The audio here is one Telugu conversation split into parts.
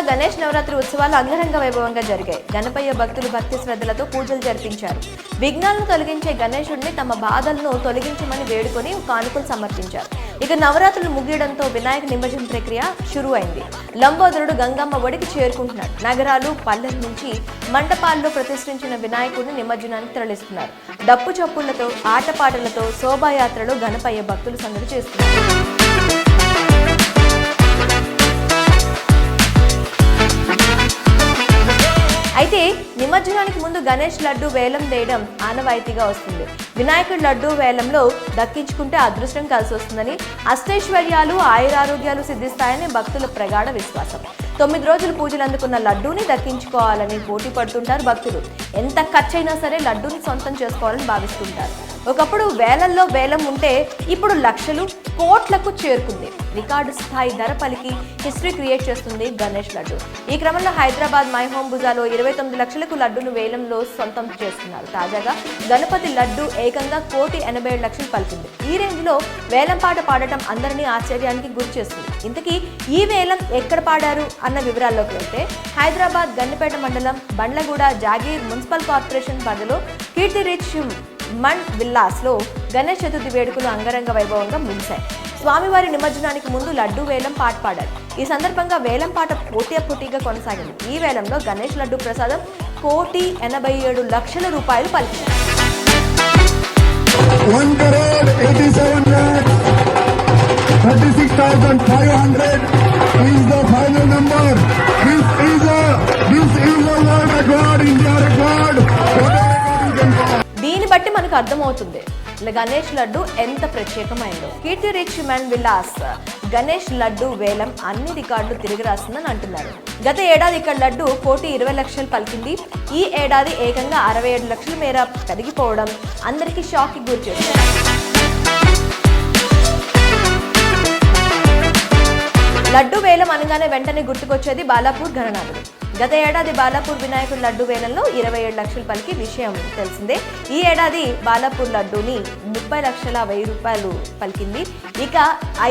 గణేష్ నవరాత్రి ఉత్సవాలు అంగరంగ వైభవంగా జరిగాయి. గణపయ్య భక్తులు భక్తి శ్రద్ధలతో పూజలు జరిపించారు. విఘ్నాలను తొలగించే గణేశుడిని తమ బాధలను తొలగించమని వేడుకొని కానుకలు సమర్పించారు. ఇక నవరాత్రులు ముగియడంతో వినాయక నిమజ్జన ప్రక్రియ షురు అయింది. లంబోదరుడు గంగమ్మ ఒడికి చేరుకుంటున్నాడు. నగరాలు పల్లెల నుంచి మంటపాల్లో ప్రతిష్ఠించిన వినాయకుడిని నిమజ్జనానికి తరలిస్తున్నారు. డప్పు చప్పుళ్లతో ఆటపాటలతో శోభాయాత్రలో గణపయ్య భక్తులు సందడి చేస్తున్నారు. అయితే నిమజ్జనానికి ముందు గణేష్ లడ్డు వేలం వేయడం ఆనవాయితీగా వస్తుంది. వినాయకుడి లడ్డు వేలంలో దక్కించుకుంటే అదృష్టం కలిసి వస్తుందని, అష్టైశ్వర్యాలు ఆయురారోగ్యాలు సిద్ధిస్తాయని భక్తుల ప్రగాఢ విశ్వాసం. 9 రోజులు పూజలు అందుకున్న లడ్డూని దక్కించుకోవాలని పోటీ పడుతుంటారు భక్తులు. ఎంత ఖర్చైనా సరే లడ్డూని సొంతం చేసుకోవాలని భావిస్తుంటారు. ఒకప్పుడు వేలల్లో వేలం ఉంటే ఇప్పుడు లక్షలు కోట్లకు చేరుకుంది. రికార్డు స్థాయి ధర పలికి హిస్టరీ క్రియేట్ చేస్తుంది గణేష్ లడ్డు. ఈ క్రమంలో హైదరాబాద్ మై హోమ్ బుజాలో 29 లక్షలకు లడ్డును వేలంలో సొంతం చేస్తున్నారు. తాజాగా గణపతి లడ్డు ఏకంగా 1,87,00,000 పలికింది. ఈ రేంజ్ లో వేలం పాట పాడటం అందరినీ ఆశ్చర్యానికి గురి చేస్తుంది. ఇంతకీ ఈ వేలం ఎక్కడ పాడారు అన్న వివరాల్లోకి వెళ్తే, హైదరాబాద్ గండిపేట మండలం బండ్లగూడ జాగీర్ మున్సిపల్ కార్పొరేషన్ పరిధిలో కీర్తి రిచ్ మన్ విల్లాస్ లో గణేష్ చతుర్థి వేడుకలు అంగరంగ వైభవంగా ముగిశాయి. స్వామివారి నిమజ్జనానికి ముందు లడ్డు వేలం పాట పాడారు. ఈ సందర్భంగా వేలం పాట పోటీగా కొనసాగింది. ఈ వేలంలో గణేష్ లడ్డు ప్రసాదం 1,87,00,000 పలికింది. దీన్ని బట్టి మనకు అర్థమవుతుంది గణేష్ లడ్డు ఎంత ప్రత్యేకమైందో. కీర్తి రిచ్ మన్ విలాస్ గణేష్ లడ్డు వేలం అన్ని రికార్డులు తిరిగి రాస్తుందని అంటున్నారు. గత ఏడాది ఇక్కడ లడ్డు 1,20,00,000 పలికింది. ఈ ఏడాది ఏకంగా 67 లక్షల మేర పెరిగిపోవడం అందరికీ షాక్ కి గురి చేస్తుంది. లడ్డు వేలం అనగానే వెంటనే గుర్తుకొచ్చేది బాలాపూర్ గణనాథుడు. గత ఏడాది బాలాపూర్ వినాయకుడి లడ్డు వేలంలో 27 లక్షలు పలికి విషయం తెలిసిందే. ఈ ఏడాది బాలాపూర్ లడ్డూని 30,01,000 పలికింది. ఇక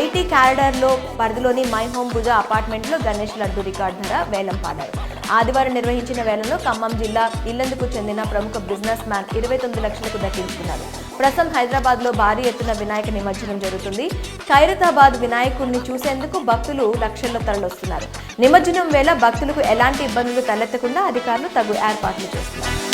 ఐటీ క్యారిడార్లో పరిధిలోని మై హోమ్ బుజా అపార్ట్మెంట్లో గణేష్ లడ్డు రికార్డ్ ధర వేలం పాడారు. ఆదివారం నిర్వహించిన వేలంలో ఖమ్మం జిల్లా ఇల్లందుకు చెందిన ప్రముఖ బిజినెస్ మ్యాన్ 29 లక్షలకు దక్కించుకున్నారు. ప్రస్తుతం హైదరాబాద్ లో భారీ ఎత్తున వినాయక నిమజ్జనం జరుగుతుంది. ఖైరతాబాద్ వినాయకుడిని చూసేందుకు భక్తులు లక్షల్లో తరలివస్తున్నారు. నిమజ్జనం వేళ భక్తులకు ఎలాంటి ఇబ్బందులు తలెత్తకుండా అధికారులు తగు ఏర్పాట్లు చేస్తున్నారు.